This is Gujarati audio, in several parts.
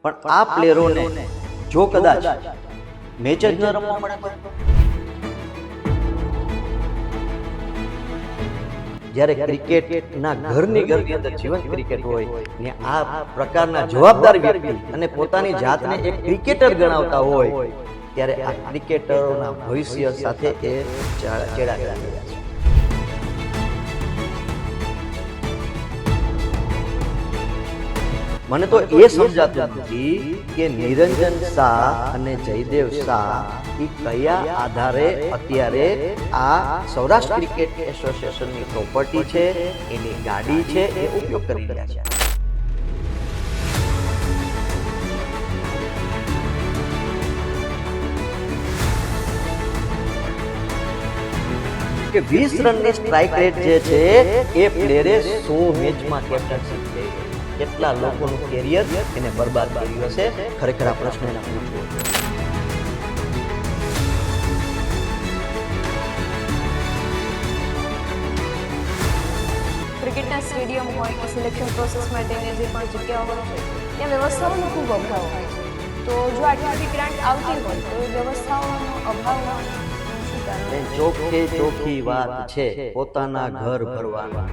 પણ આ પ્લેયરોને જો કદાચ મેચ જ ન રમવા મળે, જ્યારે ક્રિકેટના ઘરની અંદર જીવંત ક્રિકેટ હોય ને આ પ્રકારના જવાબદાર વ્યક્તિ અને પોતાની જાતને એક ક્રિકેટર ગણાવતા હોય, ત્યારે આ ક્રિકેટરોના ભવિષ્ય સાથે એ ચેડા કરી રહ્યા છે. મને તો એ સમજાતું નથી કે નિરંજન શાહ અને જયદેવ શાહ એ કયા આધારે અત્યારે આ સૌરાષ્ટ્ર ક્રિકેટ એસોસિએશનની પ્રોપર્ટી છે, એની ગાડી છે, એ ઉપયોગ કરી રહ્યા છે. કે 20 રનની સ્ટ્રાઇક રેટ જે છે એ પ્લેયરે 100 મેચમાં કેપ્ટનશીપ કરી, કેટલા લોકોનું કેરિયર એને બરબાદ કર્યું હશે. ખરેખર આ પ્રશ્ન એને પૂછવો જોઈએ. ક્રિકેટના સ્ટેડિયમ હોય કે સિલેક્શન પ્રોસેસ માટેની જે પણ જગ્યાઓ હોય છે ત્યાં વ્યવસ્થાઓનો ખૂબ અભાવ હોય છે. તો જો આટલી બધી ગ્રાન્ટ આવતી હોય તો વ્યવસ્થાઓનો અભાવ શું કારણ? ચોખ્ખે ચોખ્ખી વાત છે, પોતાના ઘર ભરવાનું.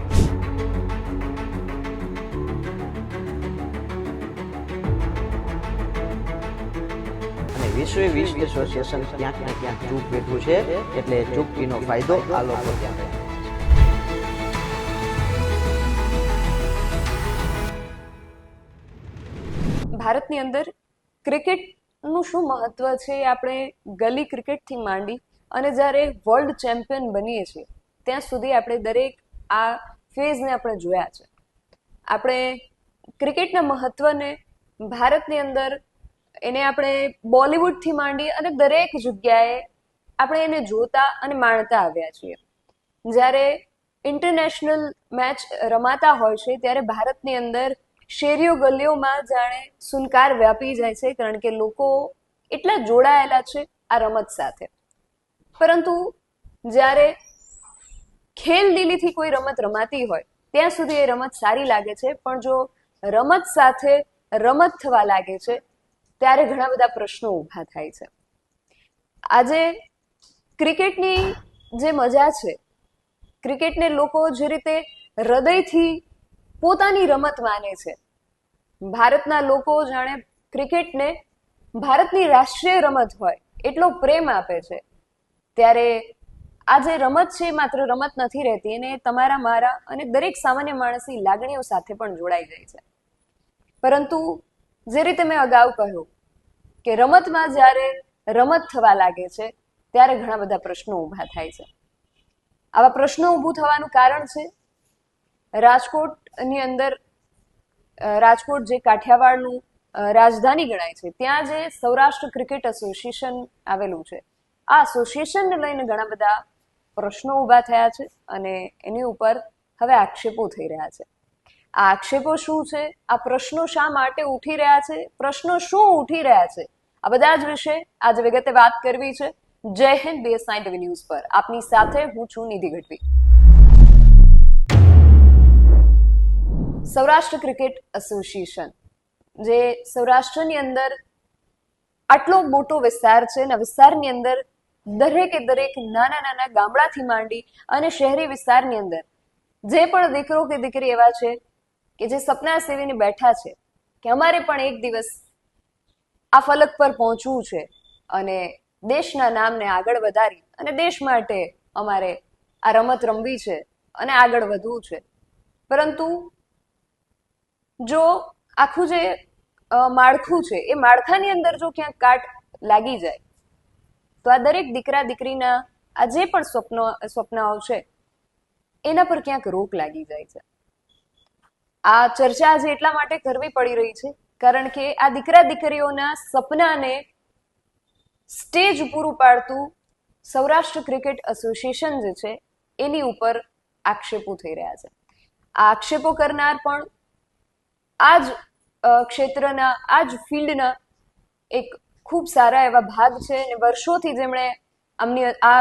વિશ્વ એસોસિએશન ક્યાંક ને ક્યાંક ચૂક બેઠું છે, એટલે ચૂકીનો ફાયદો આ લોકો ત્યાં. ભારતની અંદર ક્રિકેટનું શું મહત્વ છે આપણે ગલી ક્રિકેટથી માંડી અને જ્યારે વર્લ્ડ ચેમ્પિયન બનીએ છીએ ત્યાં સુધી આપણે દરેક આ ફેઝને આપણે જોયા છે. આપણે ક્રિકેટના મહત્વને ભારતની અંદર એને આપણે બોલિવૂડથી માંડી અને દરેક જગ્યાએ આપણે એને જોતા અને માણતા આવ્યા છીએ. જ્યારે ઇન્ટરનેશનલ મેચ રમાતા હોય છે ત્યારે ભારતની અંદર શેરીઓ ગલીઓમાં જાણે સુનકાર વ્યાપી જાય છે, કારણ કે લોકો એટલા જોડાયેલા છે આ રમત સાથે. પરંતુ જ્યારે ખેલદિલીથી કોઈ રમત રમાતી હોય ત્યાં સુધી એ રમત સારી લાગે છે, પણ જો રમત સાથે રમત થવા લાગે છે ત્યારે ઘણા બધા પ્રશ્નો ઊભા થાય છે. આજે ક્રિકેટની જે મજા છે, ક્રિકેટને લોકો જે રીતે હૃદયથી પોતાની રમત માને છે, ભારતના લોકો જાણે ક્રિકેટને ભારતની રાષ્ટ્રીય રમત હોય એટલો પ્રેમ આપે છે, ત્યારે આ જે રમત છે માત્ર રમત નથી રહેતી, અને તમારા મારા અને દરેક સામાન્ય માણસની લાગણીઓ સાથે પણ જોડાઈ જાય છે. પરંતુ જે રીતે મેં અગાઉ કહ્યું કે રમતમાં જ્યારે રમત થવા લાગે છે ત્યારે ઘણા બધા પ્રશ્નો ઊભા થાય છે. આવા પ્રશ્નો ઊભું થવાનું કારણ છે રાજકોટની અંદર, રાજકોટ જે કાઠિયાવાડનું રાજધાની ગણાય છે ત્યાં જે સૌરાષ્ટ્ર ક્રિકેટ એસોસિએશન આવેલું છે, આ એસોસિએશનને લઈને ઘણા બધા પ્રશ્નો ઊભા થયા છે અને એની ઉપર હવે આક્ષેપો થઈ રહ્યા છે. આ આક્ષેપો શું છે, આ પ્રશ્નો શા માટે ઉઠી રહ્યા છે, પ્રશ્નો શું ઉઠી રહ્યા છે, આ બધા જ વિશે આજે વિગતે વાત કરવી છે. જય હિન્દ, BS9 TV ન્યૂઝ પર આપની સાથે હું છું નિધિ ગઢવી. સૌરાષ્ટ્ર ક્રિકેટ એસોસિએશન જે સૌરાષ્ટ્રની અંદર આટલો મોટો વિસ્તાર છે અને વિસ્તારની અંદર દરેકે દરેક નાના નાના ગામડાથી માંડી અને શહેરી વિસ્તારની અંદર જે પણ દીકરો કે દીકરી એવા છે કે જે સપના સેવીને બેઠા છે કે અમારે પણ એક દિવસ આ ફલક પર પહોંચવું છે અને દેશના નામને આગળ વધારી અને દેશ માટે અમારે આ રમત રમવી છે અને આગળ વધવું છે. પરંતુ જો આખું જે માળખું છે એ માળખાની અંદર જો ક્યાંક કાટ લાગી જાય તો આ દરેક દીકરા દીકરીના આ જે પણ સ્વપ્નાઓ છે એના પર ક્યાંક રોક લાગી જાય છે. આ ચર્ચા આજે એટલા માટે કરવી પડી રહી છે કારણ કે આ દીકરા દીકરીઓના સપનાને સ્ટેજ પૂરું પાડતું સૌરાષ્ટ્ર ક્રિકેટ એસોસિએશન જે છે એની ઉપર આક્ષેપો થઈ રહ્યા છે. આ આક્ષેપો કરનાર પણ આ જ ક્ષેત્રના, આ જ ફિલ્ડના એક ખૂબ સારા એવા ભાગ છે અને વર્ષોથી જેમણે આમની આ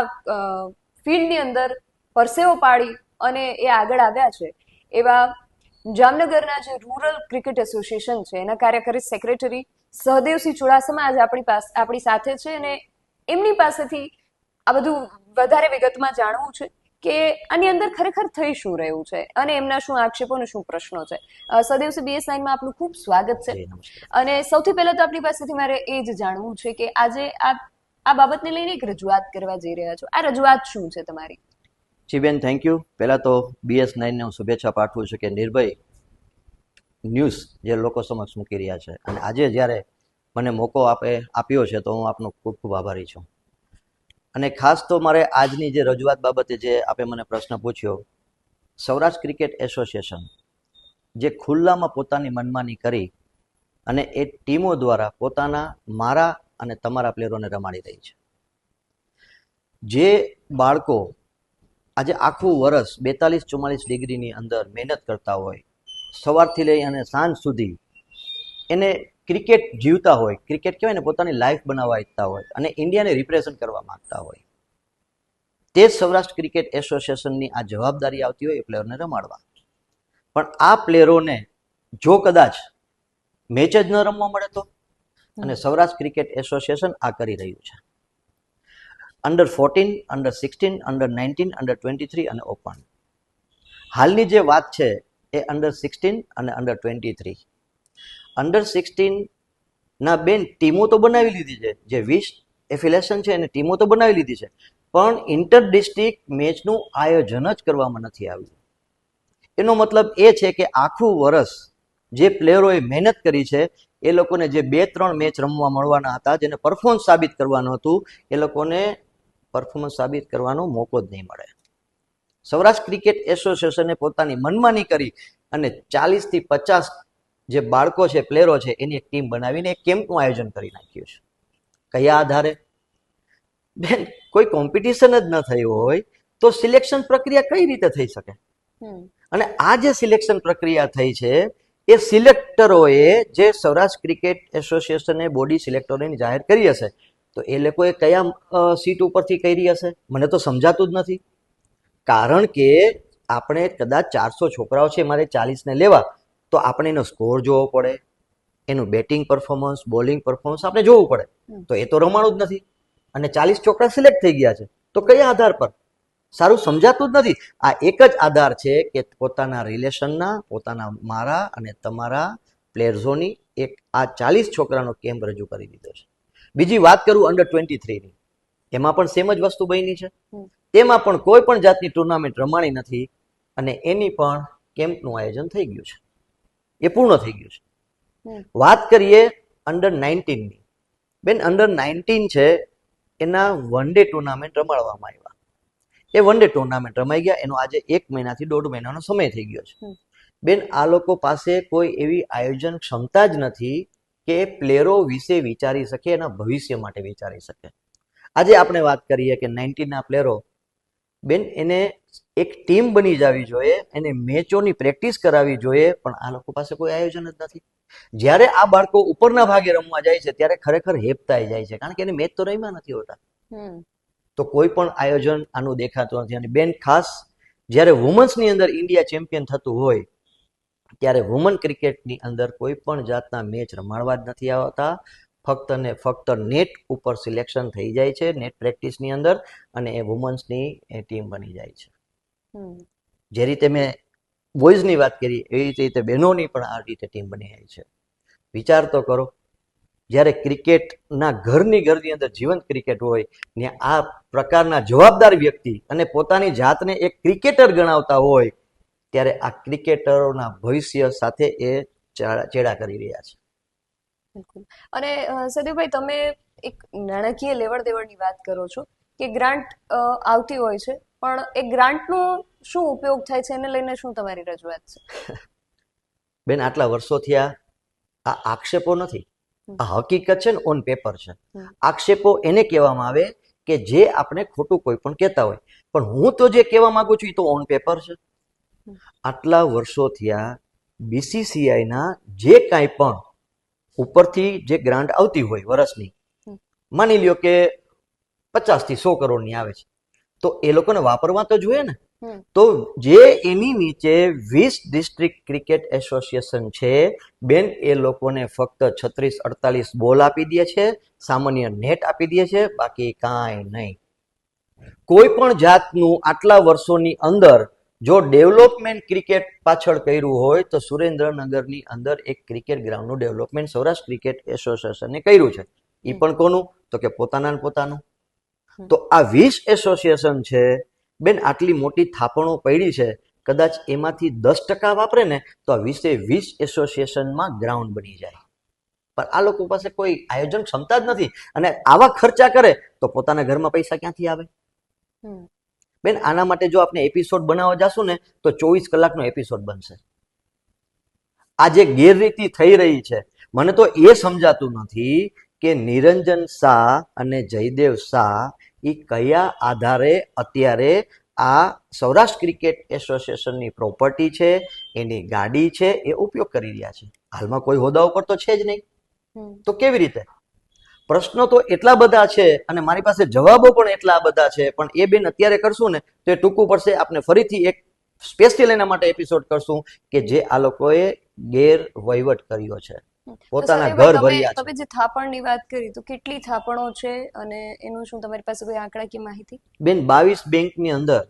ફિલ્ડની અંદર પરસેવો પાડી અને એ આગળ આવ્યા છે એવા જામનગરના જે રૂરલ ક્રિકેટ એસોસિએશન છે એના કાર્યકારી સેક્રેટરી સહદેવસિંહ ચુડાસમા આજે આપણી સાથે છે અને એમની પાસેથી આ બધું વધારે વિગતમાં જાણવું છે કે આની અંદર ખરેખર થઈ શું રહ્યું છે અને એમના શું આક્ષેપો અને શું પ્રશ્નો છે. સહદેવસિંહ BS9 માં આપનું ખૂબ સ્વાગત છે. અને સૌથી પહેલા તો આપણી પાસેથી મારે એ જ જાણવું છે કે આજે આ બાબતને લઈને એક રજૂઆત કરવા જઈ રહ્યા છો. આ રજૂઆત શું છે તમારી? જી બેન, થેન્ક યુ. પહેલાં તો BS9 ને હું શુભેચ્છા પાઠવું છું કે નિર્ભય ન્યૂઝ જે લોકો સમક્ષ મૂકી રહ્યા છે અને આજે જ્યારે મને મોકો આપ્યો છે તો હું આપનો ખૂબ ખૂબ આભારી છું. અને ખાસ તો મારે આજની જે રજૂઆત બાબતે જે આપે મને પ્રશ્ન પૂછ્યો, સૌરાષ્ટ્ર ક્રિકેટ એસોસિએશન જે ખુલ્લામાં પોતાની મનમાની કરી અને એ ટીમો દ્વારા મારા અને તમારા પ્લેયરોને રમાડી રહી છે. જે બાળકો આજે આખું વર્ષ 42-44 ડિગ્રીની અંદર મહેનત કરતા હોય, સવારથી લઈ અને સાંજ સુધી એને ક્રિકેટ જીવતા હોય, ક્રિકેટ કહેવાય ને પોતાની લાઈફ બનાવવા ઈચ્છતા હોય અને ઇન્ડિયાને રિપ્રેઝન્ટ કરવા માંગતા હોય, તે જ સૌરાષ્ટ્ર ક્રિકેટ એસોસિએશનની આ જવાબદારી આવતી હોય એ પ્લેયરને રમાડવા. પણ આ પ્લેયરોને જો કદાચ મેચ જ ન રમવા મળે તો, અને સૌરાષ્ટ્ર ક્રિકેટ એસોસિએશન આ કરી રહ્યું છે. અંડર 14, અંડર 16, અંડર 19, અંડર 23 અને ઓપન. હાલની જે વાત છે એ અંડર 16 અને અંડર 23. અંડર 16 ના બેન ટીમો તો બનાવી લીધી છે, જે 20 એફિલિએશન છે એને ટીમો તો બનાવી લીધી છે, પણ ઇન્ટર ડિસ્ટ્રિક્ટ મેચનું આયોજન જ કરવામાં નથી આવ્યું. એનો મતલબ એ છે કે આખું વર્ષ જે પ્લેયરોએ મહેનત કરી છે એ લોકોને જે 2-3 મેચ રમવા મળવાના હતા, જેને પરફોર્મન્સ સાબિત કરવાનું હતું, એ લોકોને પરફોર્મન્સ સાબિત કરવાનો મોકો જ નહીં મળે. સૌરાષ્ટ્ર ક્રિકેટ એસોસિએશને પોતાની મનમાની કરી અને 40 થી 50 જે બાળકો છે, પ્લેયરો છે, એની એક ટીમ બનાવીને એક કેમ્પનું આયોજન કરી નાખ્યું છે. કયા આધારે? બેન, કોઈ કોમ્પિટિશન જ ન થયું હોય તો સિલેક્શન પ્રક્રિયા કઈ રીતે થઈ શકે? અને આ જે સિલેક્શન પ્રક્રિયા થઈ છે એ સિલેક્ટરોએ, જે સૌરાષ્ટ્ર ક્રિકેટ એસોસિએશને બોડી સિલેક્ટરોની જાહેર કરી હશે, તો એ લોકોએ કયા સીટ ઉપરથી કરી હશે મને તો સમજાતું જ નથી. કારણ કે આપણે કદાચ 400 છોકરાઓ છે, મારે 40 ને લેવા, તો આપણે એનો સ્કોર જોવો પડે, એનું બેટિંગ પરફોર્મન્સ, બોલિંગ પરફોર્મન્સ આપણે જોવું પડે. તો એ તો રમાણું જ નથી અને 40 છોકરા સિલેક્ટ થઈ ગયા છે, તો કયા આધાર પર? સારું સમજાતું જ નથી. આ એક જ આધાર છે કે પોતાના રિલેશનના, મારા અને તમારા પ્લેયર્સોની એક આ 40 છોકરાનો કેમ્પ રજૂ કરી દીધો છે. બીજી વાત કરું અંડર 23 ની, એમાં પણ સેમ જ વસ્તુ બની છે. તેમાં પણ કોઈ પણ જાતની ટુર્નામેન્ટ રમાણી નથી અને એની પણ કેમ્પનું આયોજન થઈ ગયું છે, એ પૂર્ણ થઈ ગયું છે. વાત કરીએ અંડર 19 ની. બેન, અંડર 19 છે એના વન ડે ટુર્નામેન્ટ રમાડવામાં આવ્યા. એ વન ડે ટુર્નામેન્ટ રમાઈ ગયા, એનો આજે 1 મહિનાથી 1.5 મહિનાનો સમય થઈ ગયો છે. બેન, આ લોકો પાસે કોઈ એવી આયોજન ક્ષમતા જ નથી કે પ્લેયરો વિશે વિચારી શકે, એના ભવિષ્ય માટે વિચારી શકે. આજે આપણે વાત કરીએ કે 19 ના પ્લેયરો, બેન, એને એક ટીમ બની જવી જોઈએ, એને મેચોની પ્રેક્ટિસ કરાવવી જોઈએ, પણ આ લોકો પાસે કોઈ આયોજન જ નથી. જ્યારે આ બાળકો ઉપરના ભાગે રમવા જાય છે ત્યારે ખરેખર હેપતાઈ જાય છે, કારણ કે એને મેચ તો રમ્યા નથી હોતા. તો કોઈ પણ આયોજન આનું દેખાતું નથી. અને બેન, ખાસ જ્યારે વુમન્સની અંદર ઇન્ડિયા ચેમ્પિયન થતું હોય ત્યારે વુમન ક્રિકેટની અંદર કોઈ પણ જાતના મેચ રમાડવા જ નથી આવતા. ફક્ત ને ફક્ત નેટ ઉપર સિલેક્શન થઈ જાય છે, નેટ પ્રેક્ટિસની અંદર, અને એ વુમન્સની એ ટીમ બની જાય છે. જે રીતે મેં બોયઝની વાત કરી એવી રીતે બહેનોની પણ આ રીતે ટીમ બની જાય છે. વિચાર તો કરો, જ્યારે ક્રિકેટના ઘરની અંદર જીવંત ક્રિકેટ હોય ને આ પ્રકારના જવાબદાર વ્યક્તિ અને પોતાની જાતને એક ક્રિકેટર ગણાવતા હોય, ત્યારે આ ક્રિકેટરોના ભવિષ્ય સાથે એ ચેડા કરી રહ્યા છે. બિલકુલ. અને સદીપભાઈ, તમે એક નાણાકીય લેવડ દેવડની વાત કરો છો કે ગ્રાન્ટ આવતી હોય છે, પણ એ ગ્રાન્ટનો શું ઉપયોગ થાય છે એને લઈને શું તમારી રજૂઆત છે? બેન, આટલા વર્ષોથી આ આક્ષેપો નથી, આ હકીકત છે ને, ઓન પેપર છે. આક્ષેપો એને કહેવામાં આવે કે જે આપણે ખોટું કોઈ પણ કહેતા હોય, પણ હું તો જે કહેવા માંગુ છું એ તો ઓન પેપર છે. આટલા વર્ષોથી આ BCCIના જે કાંઈ પણ ઉપરથી જે ગ્રાન્ટ આવતી હોય વર્ષની, માની લ્યો કે 50 થી 100 કરોડની આવે છે, તો એ લોકોને વાપરવા તો જોઈએ ને. હમ. તો જે એની નીચે 20 ડિસ્ટ્રિક્ટ ક્રિકેટ એસોસિએશન છે બેન, એ લોકોને ફક્ત 36-48 બોલ આપી દે છે, સામાન્ય નેટ આપી દે છે, બાકી કાંઈ નહીં. કોઈ પણ જાતનું આટલા વર્ષોની અંદર જો ડેવલપમેન્ટ ક્રિકેટ પાછળ કર્યું હોય તો સુરેન્દ્રનગરની અંદર એક ક્રિકેટ ગ્રાઉન્ડનું ડેવલપમેન્ટ સૌરાષ્ટ્ર ક્રિકેટ એસોસિએશને કર્યું છે. એ પણ કોનું? તો કે પોતાના ને પોતાનું. તો આ 20 એસોસિએશન છે બેન, આટલી મોટી થાપણો પડી છે, કદાચ એમાંથી 10% વાપરે ને તો આ 20 એસોસિએશનમાં ગ્રાઉન્ડ બની જાય. પણ આ લોકો પાસે કોઈ આયોજન ક્ષમતા જ નથી, અને આવા ખર્ચા કરે તો પોતાના ઘરમાં પૈસા ક્યાંથી આવે? બેન, આના માટે જો આપણે એપિસોડ બનાવવા જશું ને તો 24 કલાકનો એપિસોડ બનશે. આ જે ગેરરીતિ થઈ રહી છે, મને તો એ સમજાતું નથી કે નિરંજન શાહ અને જયદેવ શાહ એ કયા આધારે અત્યારે આ સૌરાષ્ટ્ર ક્રિકેટ એસોસિએશનની પ્રોપર્ટી છે, એની ગાડી છે, એ ઉપયોગ કરી રહ્યા છે. હાલમાં કોઈ હોદ્દા ઉપર તો છે જ નહીં, તો કેવી રીતે? પ્રશ્નો તો એટલા બધા છે અને મારી પાસે જવાબો પણ એટલા બધા છે, પણ એ બેન અત્યારે કરશું ને તો એ ટૂંકું પડશે. આપણે ફરીથી એક સ્પેશિયલ એના માટે એપિસોડ કરશું કે જે આ લોકોએ ગેરવહીવટ કર્યો છે, પોતાના ઘર ભર્યા છે. તમે જે થાપણની વાત કરી, તો કેટલી થાપણો છે અને એનું શું તમારી પાસે કોઈ આંકડાકીય માહિતી? બેન, 22 બેંકની અંદર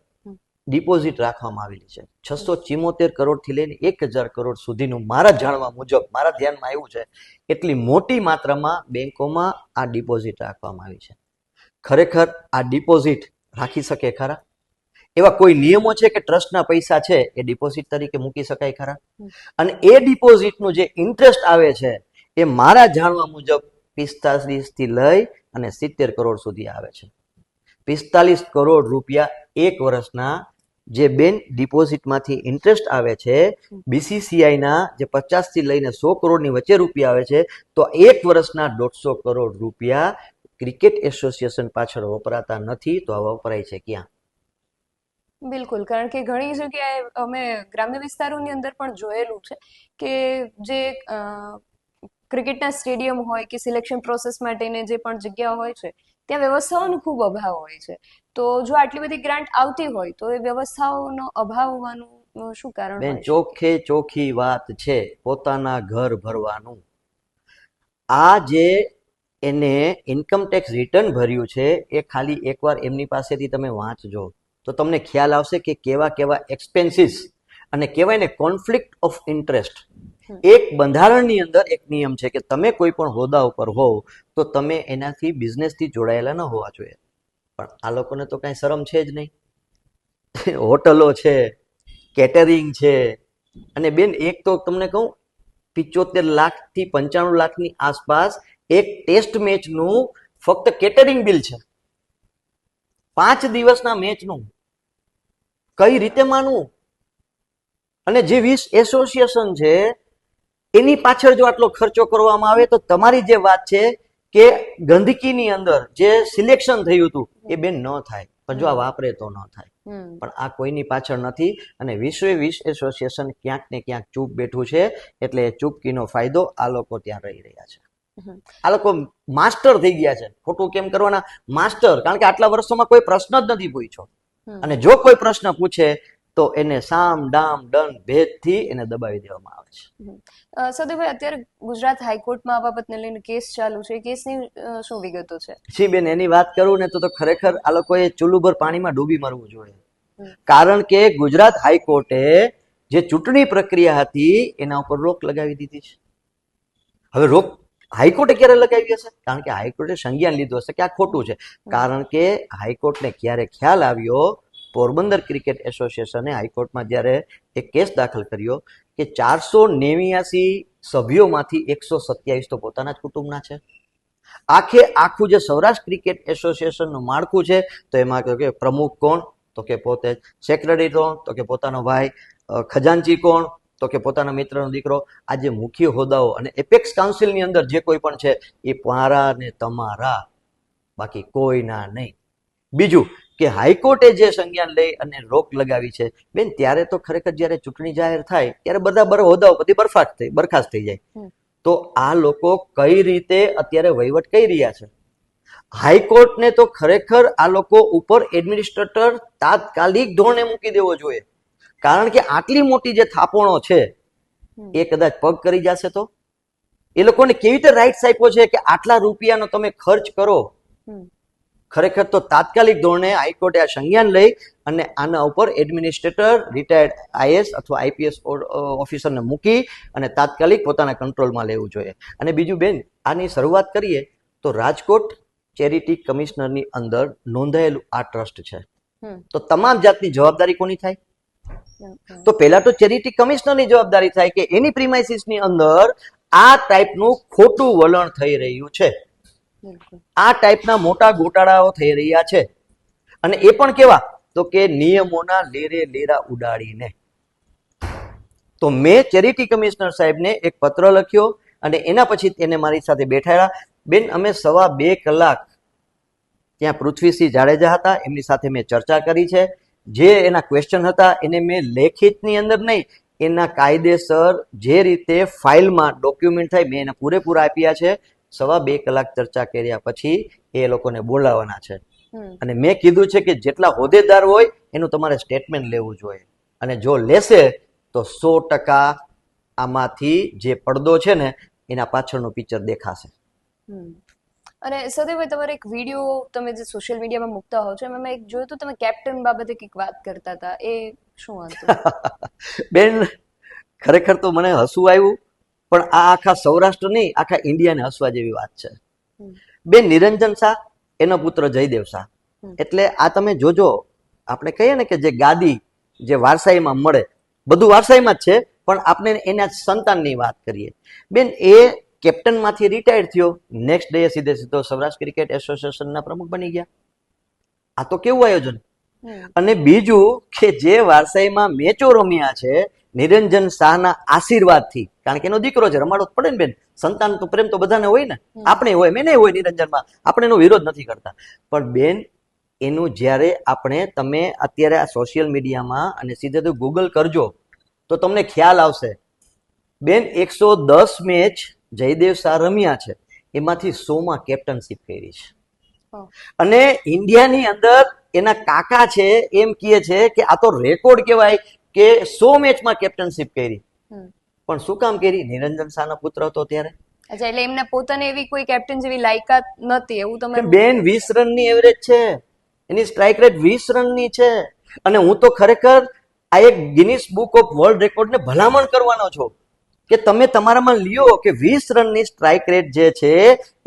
ડિપોઝિટ રાખવામાં આવેલી છે. 674 કરોડથી લઈને 1000 કરોડ સુધીનું મારા જાણવા મુજબ, મારા ધ્યાનમાં આવ્યું છે, એટલી મોટી માત્રામાં બેંકોમાં આ ડિપોઝિટ રાખવામાં આવી છે. ખરેખર આ ડિપોઝિટ રાખી શકે ખરા? એવા કોઈ નિયમો છે કે ટ્રસ્ટના પૈસા છે એ ડિપોઝિટ તરીકે મૂકી શકાય ખરા? અને એ ડિપોઝિટનું જે ઇન્ટરેસ્ટ આવે છે એ મારા જાણવા મુજબ 45 થી લઈ અને 70 કરોડ સુધી આવે છે. 45 કરોડ રૂપિયા એક વર્ષના જે બેન ડિપોઝિટમાંથી ઇન્ટરેસ્ટ આવે છે, બીસીસીઆઈના જે 50 થી લઈને 100 કરોડની વચ્ચે રૂપિયા આવે છે, તો એક વર્ષના 150 કરોડ રૂપિયા ક્રિકેટ એસોસિએશન પાછળ વપરાતા નથી, તો આ વપરાય છે ક્યાં? બિલકુલ, કારણ કે ઘણી જગ્યાએ અમે ગ્રામ્ય વિસ્તારોની અંદર પણ જોયેલું છે કે જે ક્રિકેટના સ્ટેડિયમ હોય કે સિલેક્શન પ્રોસેસ માટેની જે પણ જગ્યા હોય છે, ત્યાં વ્યવસ્થાઓનો ખૂબ અભાવ હોય છે. તો જો આટલી બધી ગ્રાન્ટ આવતી હોય તો એ વ્યવસ્થાઓનો અભાવ હોવાનું શું કારણ? બેન, ચોખ્ખે ચોખ્ખી વાત છે, પોતાના ઘર ભરવાનું. આ જે એને ઇન્કમ ટેક્સ રિટર્ન ભર્યું છે એ ખાલી એકવાર એમની પાસેથી તમે વાંચજો તો તમને ખ્યાલ આવશે કે કેવા કેવા એક્સપેન્સીસ અને કહેવાય ને કોન્ફ્લિક્ટ ઓફ ઇન્ટરેસ્ટ. એક બંધારણની અંદર એક નિયમ છે કે તમે કોઈ પણ હોદ્દા ઉપર હોવ તો તમે એનાથી બિઝનેસથી જોડાયેલા ન હોવા જોઈએ. પણ આ લોકોને તો કાંઈ શરમ છે જ નહીં. હોટલો છે, કેટરિંગ છે, અને બેન એક તો તમને કહું 75 લાખથી 95 લાખની આસપાસ એક ટેસ્ટ મેચનું ફક્ત કેટરિંગ બિલ છે, 5 દિવસના મેચનું. કઈ રીતે માનવું? અને જે 20 એસોસિએશન છે એની પાછળ જો આટલો ખર્ચો કરવામાં આવે તો તમારી જે વાત છે કે ગંદકીની અંદર જે સિલેક્શન થયું હતું એ બેન ન થાય, પણ જો આ વાપરે તો ન થાય. પણ આ કોઈની પાછળ નથી, અને 20 એસોસિએશન ક્યાંક ને ક્યાંક ચૂપ બેઠું છે, એટલે એ ચૂપકીનો ફાયદો આ લોકો ત્યાં રહી રહ્યા છે. આ લોકો માસ્ટર થઈ ગયા છે ખોટું કેમ કરવાના, માસ્ટર. કારણ કે આટલા વર્ષોમાં કોઈ પ્રશ્ન જ નથી પૂછ્યો, અને જો કોઈ પ્રશ્ન પૂછે તો એને સામ દામ દંડ ભેદથી એને દબાવી દેવામાં આવે છે. સદીભાઈ, અત્યારે ગુજરાત હાઈકોર્ટમાં આ બાબતને લઈને કેસ ચાલુ છે, કેસની શું વિગતો છે? જી બેન, એની વાત કરું ને તો ખરેખર આ લોકોએ ચૂલુભર પાણીમાં ડૂબી મરવું જોઈએ. કારણ કે ગુજરાત હાઈકોર્ટે જે ચૂંટણી પ્રક્રિયા હતી એના ઉપર રોક લગાવી દીધી છે. હવે રોક હાઈકોર્ટે ક્યારે લગાવી હશે? કારણ કે હાઈકોર્ટે સંજ્ઞાન લીધું હશે કે આ ખોટું છે. કારણ કે હાઈકોર્ટને ક્યારે ખ્યાલ આવ્યો, પોરબંદર ક્રિકેટ એસોસિએશને હાઈકોર્ટમાં જ્યારે એક કેસ દાખલ કર્યો કે 489 સભ્યોમાંથી 127 તો પોતાના જ કુટુંબના છે. આખું જે સૌરાષ્ટ્ર ક્રિકેટ એસોસિએશનનું માળખું છે તો એમાં કે પ્રમુખ કોણ? તો કે પોતે. સેક્રેટરી કોણ? તો કે પોતાનો ભાઈ. ખજાનચી કોણ? તો કે પોતાના મિત્રનો દીકરો. આ જે મુખ્ય હોદ્દાઓ અને એપેક્સ કાઉન્સિલની અંદર જે કોઈ પણ છે એ મારા ને તમારા, બાકી કોઈના નહીં. બીજું કે હાઈકોર્ટે જે સંજ્ઞાન લઈ અને રોક લગાવી છે બેન, ત્યારે તો ખરેખર જ્યારે ચૂંટણી જાહેર થાય ત્યારે બધા હોદ્દાઓ બધી બરખાસ્ત થઈ જાય. તો આ લોકો કઈ રીતે અત્યારે વહીવટ કરી રહ્યા છે? હાઈકોર્ટને તો ખરેખર આ લોકો ઉપર એડમિનિસ્ટ્રેટર તાત્કાલિક ધોરણે મૂકી દેવો જોઈએ, કારણ કે આટલી મોટી જે થાપણો છે એ કદાચ પગ કરી જશે તો એ લોકોને કેવી રીતે રાઇટ્સ આપ્યો છે કે આટલા રૂપિયાનો તમે ખર્ચ કરો? ખરેખર તો તાત્કાલિક ધોરણે હાઈકોર્ટે આ સંજ્ઞાન લઈ અને આના ઉપર એડમિનિસ્ટ્રેટર રિટાયર્ડ આઈએસ અથવા આઈપીએસ ઓફિસરને મૂકી અને તાત્કાલિક પોતાના કંટ્રોલમાં લેવું જોઈએ. અને બીજું બેન, આની શરૂઆત કરીએ તો રાજકોટ ચેરિટી કમિશનરની અંદર નોંધાયેલું આ ટ્રસ્ટ છે, તો તમામ જાતની જવાબદારી કોની થાય? તો પહેલા તો ચેરિટી કમિશનરની જવાબદારી થાય કે એની પ્રિમાઇસીસની અંદર આ ટાઈપનું ખોટું વલણ થઈ રહ્યું છે, આ ટાઈપના મોટા ગોટાળાઓ થઈ રહ્યા છે, અને એ પણ કેવા? તો કે નિયમોના લેરે લેરા ઉડાડીને. તો મેં ચેરિટી કમિશનર સાહેબને એક પત્ર લખ્યો અને એના પછી એને મારી સાથે બેઠાડ્યા. બેન, અમે 2.5 કલાક ત્યાં પૃથ્વીસિંહ જાડેજા હતા, એમની સાથે મેં ચર્ચા કરી છે. જે એના ક્વેશ્ચન હતા એને મેં લેખિતની અંદર નહીં, એના કાયદેસર જે રીતે ફાઇલમાં ડોક્યુમેન્ટ થાય મેં એને પૂરેપૂરા આપ્યા છે. 2.5 કલાક ચર્ચા કર્યા પછી એ લોકોને બોલાવવાના છે અને મેં કીધું છે કે જેટલા હોદ્દેદાર હોય એનું તમારે સ્ટેટમેન્ટ લેવું જોઈએ, અને જો લેશે તો 100% આમાંથી જે પડદો છે ને એના પાછળનું પિક્ચર દેખાશે. અને સદેવભાઈ, તમારે એક વિડીયો તમે જે સોશિયલ મીડિયામાં મૂકતા હો છો એમાં મેં એક જોયું હતું, તમે કેપ્ટન બાબતે કંઈક વાત કરતા હતા, એ શું હતું? બેન, ખરેખર તો મને હસવું આવ્યું, પણ આ આખા સૌરાષ્ટ્ર નહીં, આખા ઇન્ડિયાને હસવા જેવી વાત છે. બેન, નિરંજન શાહ એનો પુત્ર જયદેવ શાહ, એટલે આ તમે જોજો, આપણે કહીએ ને કે જે ગાદી જે વારસાઈમાં મળે, બધું વારસાઈમાં જ છે, પણ આપણે એના સંતાનની વાત કરીએ. બેન, એ કેપ્ટનમાંથી રિટાયર્ડ થયો, નેક્સ્ટ ડે સીધે સીધો સૌરાષ્ટ્ર ક્રિકેટ એસોસિએશનના પ્રમુખ બની ગયા. આ તો કેવું આયોજન! અને બીજું કે જે વારસાઈમાં મેચો રમ્યા છે નિરંજન શાહના આશીર્વાદથી, કારણ કે એનો દીકરો છે, રમાડો પડે ને બેન, સંતાન તો પ્રેમ તો બધાને હોય ને, આપણે હોય, મેને હોય, નિરંજનમાં આપણે એનો વિરોધ નથી કરતા, પણ બેન એનું જ્યારે આપણે તમે અત્યારે આ સોશિયલ મીડિયામાં અને સીધે તો ગૂગલ કરજો તો તમને ખ્યાલ આવશે. બેન, 110 મેચ જયદેવ શાહ રમ્યા છે, એમાંથી 100માં કેપ્ટનશીપ કરી છે. અને ઇન્ડિયાની અંદર એના કાકા છે એમ કહે છે કે આ તો રેકોર્ડ કહેવાય કે 100 મેચમાં કેપ્ટનશીપ કરી. પણ શું કામ કરી? નિરંજન શાહનો પુત્ર હતો ત્યારે. અચ્છા, એટલે એમને પોતાને એવી કોઈ કેપ્ટન જેવી લાયકાત નથી, એવું તમે? બેન, 20 રનની એવરેજ છે, એની સ્ટ્રાઇક રેટ 20 રનની છે. અને હું તો ખરેખર આ એક ગિનિસ બુક ઓફ વર્લ્ડ રેકોર્ડને ભલામણ કરવાનો છું કે તમે તમારામાં લ્યો કે 20 રનની સ્ટ્રાઇક રેટ જે છે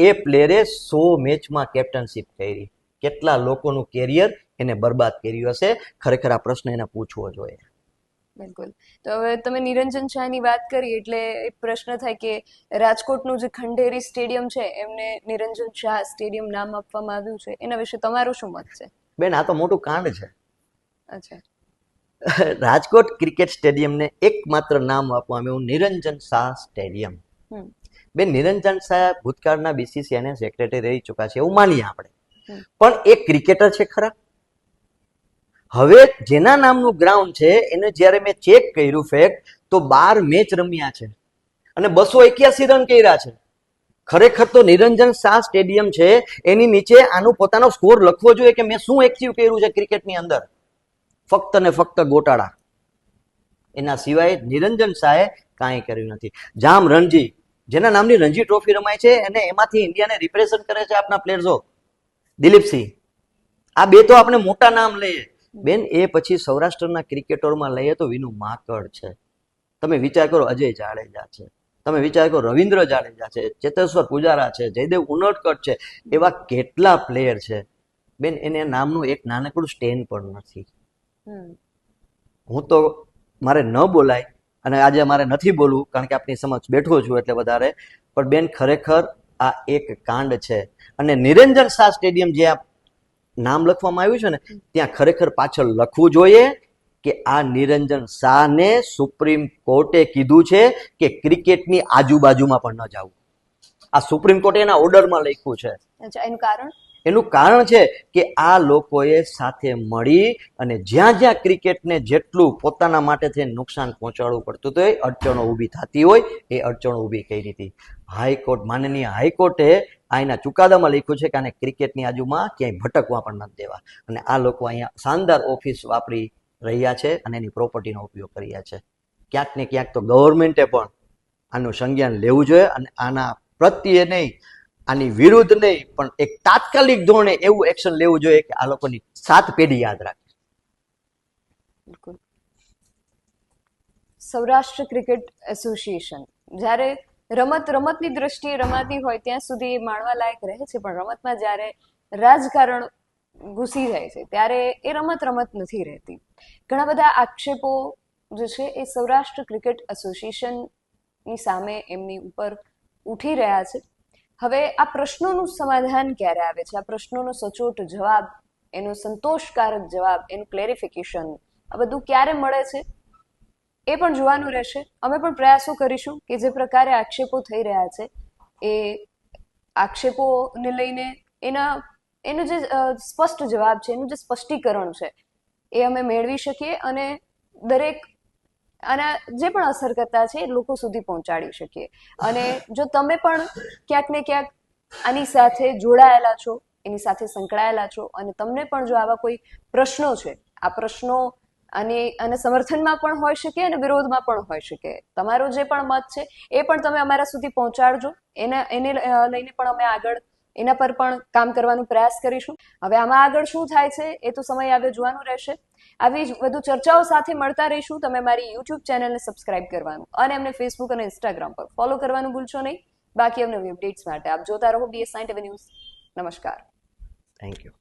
એ પ્લેયરે 100 મેચમાં કેપ્ટનશીપ કરી. કેટલા લોકોનું કેરિયર એને બરબાદ કર્યું હશે? ખરેખર આ પ્રશ્ન એને પૂછવો જોઈએ. બિલકુલ. તો હવે તમે નિરંજન શાહની વાત કરી એટલે એક પ્રશ્ન થાય કે રાજકોટનું જે ખંડેરી સ્ટેડિયમ છે એમને નિરંજન શાહ સ્ટેડિયમ નામ આપવામાં આવ્યું છે, એના વિશે તમારું શું મત છે? બેન, આ તો મોટું કાંડ છે. અચ્છા. રાજકોટ ક્રિકેટ સ્ટેડિયમને એકમાત્ર નામ આપવામાં આવ્યું નિરંજન શાહ સ્ટેડિયમ. બેન, નિરંજન શાહ ભૂતકાળના બીસીસીઆઈના સેક્રેટરી રહી ચૂક્યા છે એવું માનીએ આપણે, પણ એ ક્રિકેટર છે ખરા? હવે જેના નામનું ગ્રાઉન્ડ છે એને જ્યારે મેં ચેક કર્યું ફેક્ટ, તો 12 મેચ રમ્યા છે અને 281 રન કર્યા છે. ખરેખર તો નિરંજન શાહ સ્ટેડિયમ છે એની નીચે આનું પોતાનો સ્કોર લખવો જોઈએ કે મેં શું એક્ટિવ કર્યું છે ક્રિકેટની અંદર. ફક્ત ને ફક્ત ગોટાળા, એના સિવાય નિરંજન શાહે કાંઈ કર્યું નથી. જામ રણજી, જેના નામની રણજી ટ્રોફી રમાય છે અને એમાંથી ઇન્ડિયાને રિપ્રેઝન્ટ કરે છે આપણા પ્લેયર્સો, દિલીપસિંહ, આ બે તો આપણે મોટા નામ લઈએ. બેન, એ પછી સૌરાષ્ટ્રના ક્રિકેટરોમાં લઈએ તો વિનુ માંકડ છે, તમે વિચાર કરો, અજય જાડેજા છે, તમે વિચાર કરો, રવિન્દ્ર જાડેજા છે, ચેતેશ્વર પુજારા છે, જયદેવ ઉનડકટ છે, એવા કેટલા પ્લેયર છે. બેન, એને નામનું એક નાનકડું સ્ટેન્ડ પણ નથી. હું તો મારે ન બોલાય અને આજે મારે નથી બોલવું કારણ કે આપની સમક્ષ બેઠો છું એટલે વધારે, પણ બેન ખરેખર આ એક કાંડ છે. અને નિરંજન શાહ સ્ટેડિયમ જે નામ લખવામાં આવ્યું છે ને ત્યાં ખરેખર પાછળ લખવું જોઈએ કે આ નિરંજન શાહને સુપ્રીમ કોર્ટે કીધું છે કે ક્રિકેટની આજુબાજુમાં પણ ન જવું. આ સુપ્રીમ કોર્ટે એના ઓર્ડરમાં લખ્યું છે. અચ્છા, એનું કારણ? એનું કારણ છે કે આ લોકોએ સાથે મળી અને જ્યાં જ્યાં ક્રિકેટને જેટલું પોતાના માટે થઈને નુકસાન પહોંચાડવું પડતું હતું, અડચણો ઊભી થતી હોય એ અડચણો ઊભી કરી હતી. હાઈકોર્ટ, માનનીય હાઈકોર્ટે આના ચુકાદામાં લખ્યું છે કે આને ક્રિકેટની આજુમાં ક્યાંય ભટકવા પણ નથી દેવા. અને આ લોકો અહીંયા શાનદાર ઓફિસ વાપરી રહ્યા છે અને એની પ્રોપર્ટીનો ઉપયોગ કરી રહ્યા છે. ક્યાંક ને ક્યાંક તો ગવર્મેન્ટે પણ આનું સંજ્ઞાન લેવું જોઈએ અને આના પ્રત્યે નહીં, આની વિરુદ્ધ નહીં, પણ એક તાત્કાલિક ધોરણે એવું એક્શન લેવું જોઈએ કે આ લોકોની 7 પેઢી યાદ રાખે. બિલકુલ. સૌરાષ્ટ્ર ક્રિકેટ એસોસિએશન જ્યારે રમતની દ્રષ્ટિએ રમાતી હોય ત્યાં સુધી એ માણવા લાયક રહે છે, પણ રમતમાં જ્યારે રાજકારણ ઘૂસી જાય છે ત્યારે એ રમત નથી રહેતી. ઘણા બધા આક્ષેપો જે છે એ સૌરાષ્ટ્ર ક્રિકેટ એસોસિએશનની સામે એમની ઉપર ઉઠી રહ્યા છે. હવે આ પ્રશ્નોનું સમાધાન ક્યારે આવે છે, આ પ્રશ્નોનો સચોટ જવાબ, એનો સંતોષકારક જવાબ, એનું ક્લેરિફિકેશન, આ બધું ક્યારે મળે છે એ પણ જોવાનું રહેશે. અમે પણ પ્રયાસો કરીશું કે જે પ્રકારે આક્ષેપો થઈ રહ્યા છે એ આક્ષેપોને લઈને એનો જે સ્પષ્ટ જવાબ છે, એનું જે સ્પષ્ટીકરણ છે એ અમે મેળવી શકીએ અને દરેક આના જે પણ અસરકર્તા છે એ લોકો સુધી પહોંચાડી શકીએ. અને જો તમે પણ ક્યાંક ને ક્યાંક આની સાથે જોડાયેલા છો, એની સાથે સંકળાયેલા છો અને તમને પણ જો આવા કોઈ પ્રશ્નો છે, આ પ્રશ્નો અને સમર્થનમાં પણ હોઈ શકે અને વિરોધમાં પણ હોઈ શકે, તમારો જે પણ મત છે એ પણ તમે અમારા સુધી પહોંચાડજો. એને લઈને પણ અમે આગળ એના પર પણ કામ કરવાનો પ્રયાસ કરીશું. હવે આમાં આગળ શું થાય છે એ તો સમય આવે જોવાનું રહેશે. આવી જ વધુ ચર્ચાઓ સાથે મળતા રહીશું. તમે મારી યુટ્યુબ ચેનલને સબસ્ક્રાઇબ કરવાનું અને અમને ફેસબુક અને ઇન્સ્ટાગ્રામ પર ફોલો કરવાનું ભૂલશો નહીં. બાકી અમને અપડેટ્સ માટે આપ જોતા રહો BS9 TV ન્યૂઝ. નમસ્કાર. Thank you.